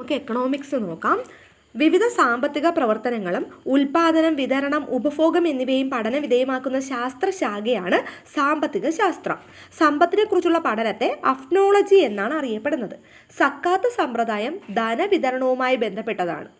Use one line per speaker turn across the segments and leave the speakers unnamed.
നമുക്ക് എക്കണോമിക്സ് നോക്കാം. വിവിധ സാമ്പത്തിക പ്രവർത്തനങ്ങളും ഉൽപാദനം, വിതരണം, ഉപഭോഗം എന്നിവയും പഠന വിധേയമാക്കുന്ന ശാസ്ത്രശാഖയാണ് സാമ്പത്തിക ശാസ്ത്രം. സമ്പത്തിനെക്കുറിച്ചുള്ള പഠനത്തെ അഫ്നോളജി എന്നാണ് അറിയപ്പെടുന്നത്. സക്കാത്ത് സമ്പ്രദായം ധനവിതരണവുമായി ബന്ധപ്പെട്ടതാണ്.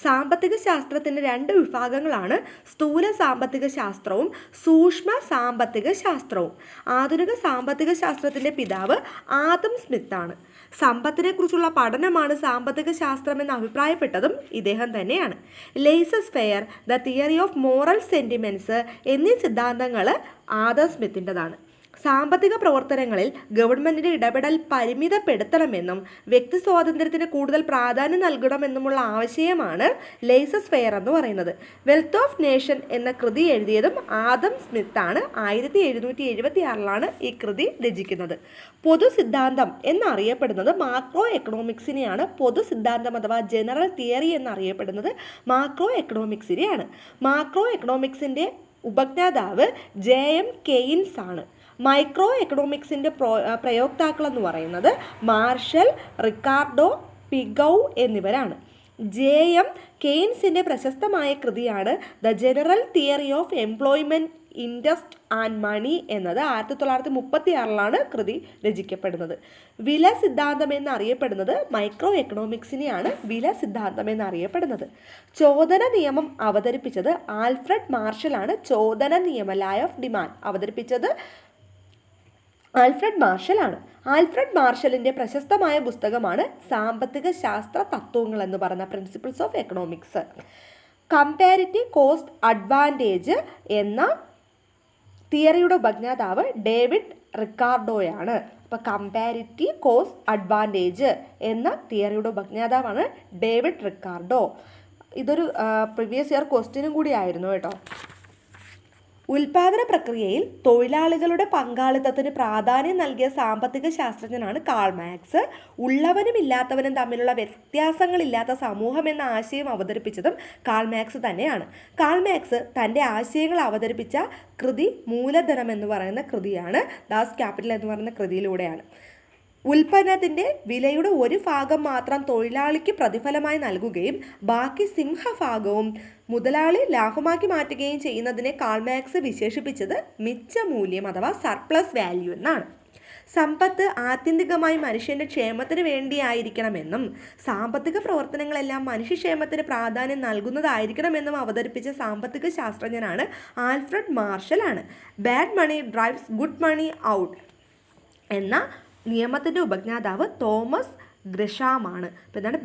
സാമ്പത്തിക ശാസ്ത്രത്തിൻ്റെ രണ്ട് വിഭാഗങ്ങളാണ് സ്ഥൂല സാമ്പത്തിക ശാസ്ത്രവും സൂക്ഷ്മ സാമ്പത്തിക ശാസ്ത്രവും. ആധുനിക സാമ്പത്തിക ശാസ്ത്രത്തിൻ്റെ പിതാവ് ആദം സ്മിത്താണ്. സമ്പത്തിനെക്കുറിച്ചുള്ള പഠനമാണ് സാമ്പത്തിക ശാസ്ത്രമെന്ന് അഭിപ്രായപ്പെട്ടതും ഇദ്ദേഹം തന്നെയാണ്. Laissez faire, the theory of moral sentiments എന്നീ സിദ്ധാന്തങ്ങൾ ആദം സ്മിത്തിൻ്റെതാണ്. സാമ്പത്തിക പ്രവർത്തനങ്ങളിൽ ഗവൺമെൻറ്റിൻ്റെ ഇടപെടൽ പരിമിതപ്പെടുത്തണമെന്നും വ്യക്തി സ്വാതന്ത്ര്യത്തിന് കൂടുതൽ പ്രാധാന്യം നൽകണമെന്നുമുള്ള ആശയമാണ് ലെയ്സസ് ഫെയർ എന്ന് പറയുന്നത്. വെൽത്ത് ഓഫ് നേഷൻ എന്ന കൃതി എഴുതിയതും ആദം സ്മിത്താണ്. 1776 ഈ കൃതി രചിക്കുന്നത്. പൊതു സിദ്ധാന്തം എന്നറിയപ്പെടുന്നത് മാക്രോ എക്കണോമിക്സിനെയാണ്. പൊതു സിദ്ധാന്തം അഥവാ ജനറൽ തിയറി എന്നറിയപ്പെടുന്നത് മാക്രോ എക്കണോമിക്സിനെയാണ്. മാക്രോ എക്കണോമിക്സിൻ്റെ ഉപജ്ഞാതാവ് JM കെയ്ൻസ് ആണ്. മൈക്രോ എക്കണോമിക്സിൻ്റെ പ്രയോക്താക്കളെന്ന് പറയുന്നത് മാർഷൽ, റിക്കാർഡോ, പിഗൗ എന്നിവരാണ്. JM കെയ്ൻസിൻ്റെ പ്രശസ്തമായ കൃതിയാണ് the general theory of employment, interest and money എന്നത്. 1936 കൃതി രചിക്കപ്പെടുന്നത്. വില സിദ്ധാന്തം എന്നറിയപ്പെടുന്നത് മൈക്രോ എക്കണോമിക്സിനെയാണ് വില സിദ്ധാന്തം എന്നറിയപ്പെടുന്നത്. ചോദന നിയമം അവതരിപ്പിച്ചത് ആൽഫ്രഡ് മാർഷലാണ്. ചോദന നിയമം, ലാ ഓഫ് ഡിമാൻഡ് അവതരിപ്പിച്ചത് ആൽഫ്രഡ് മാർഷലാണ്. ആൽഫ്രഡ് മാർഷലിൻ്റെ പ്രശസ്തമായ പുസ്തകമാണ് സാമ്പത്തിക ശാസ്ത്ര തത്വങ്ങൾ എന്ന് പറയുന്ന principles of economics. Comparative cost advantage എന്ന തിയറിയുടെ ഉപജ്ഞാതാവ് ഡേവിഡ് റിക്കാർഡോയാണ്. അപ്പോൾ കമ്പാരിറ്റീവ് കോസ്റ്റ് അഡ്വാൻറ്റേജ് എന്ന തിയറിയുടെ ഉപജ്ഞാതാവാണ് ഡേവിഡ് റിക്കാർഡോ. ഇതൊരു പ്രീവിയസ് ഇയർ ക്വസ്റ്റ്യനും കൂടി ആയിരുന്നു കേട്ടോ. ഉൽപാദന പ്രക്രിയയിൽ തൊഴിലാളികളുടെ പങ്കാളിത്തത്തിന് പ്രാധാന്യം നൽകിയ സാമ്പത്തിക ശാസ്ത്രജ്ഞനാണ് കാൾ മാർക്സ്. ഉള്ളവനും ഇല്ലാത്തവനും തമ്മിലുള്ള വ്യത്യാസങ്ങളില്ലാത്ത സമൂഹം എന്ന ആശയം അവതരിപ്പിച്ചതും കാൾ മാർക്സ് തന്നെയാണ്. കാൾ മാർക്സ് തൻ്റെ ആശയങ്ങൾ അവതരിപ്പിച്ച കൃതി മൂലധനം എന്ന് പറയുന്ന കൃതിയാണ്. ദാസ് ക്യാപിറ്റൽ എന്ന് പറയുന്ന കൃതിയിലൂടെയാണ്. ഉൽപ്പന്നത്തിൻ്റെ വിലയുടെ ഒരു ഭാഗം മാത്രം തൊഴിലാളിക്ക് പ്രതിഫലമായി നൽകുകയും ബാക്കി സിംഹഭാഗവും മുതലാളി ലാഭമാക്കി മാറ്റുകയും ചെയ്യുന്നതിനെ കാൾ മാർക്സ് വിശേഷിപ്പിച്ചത് മിച്ചമൂല്യം അഥവാ സർപ്ലസ് വാല്യൂ എന്നാണ്. സമ്പത്ത് ആത്യന്തികമായി മനുഷ്യൻ്റെ ക്ഷേമത്തിന് വേണ്ടിയായിരിക്കണമെന്നും സാമ്പത്തിക പ്രവർത്തനങ്ങളെല്ലാം മനുഷ്യക്ഷേമത്തിന് പ്രാധാന്യം നൽകുന്നതായിരിക്കണമെന്നും അവതരിപ്പിച്ച സാമ്പത്തിക ശാസ്ത്രജ്ഞനാണ് ആൽഫ്രഡ് മാർഷലാണ്. ബാഡ് മണി ഡ്രൈവ്സ് ഗുഡ് മണി ഔട്ട് എന്ന നിയമത്തിൻ്റെ ഉപജ്ഞാതാവ് തോമസ് ഗ്രഷാമാണ്. അപ്പോൾ എന്താണ്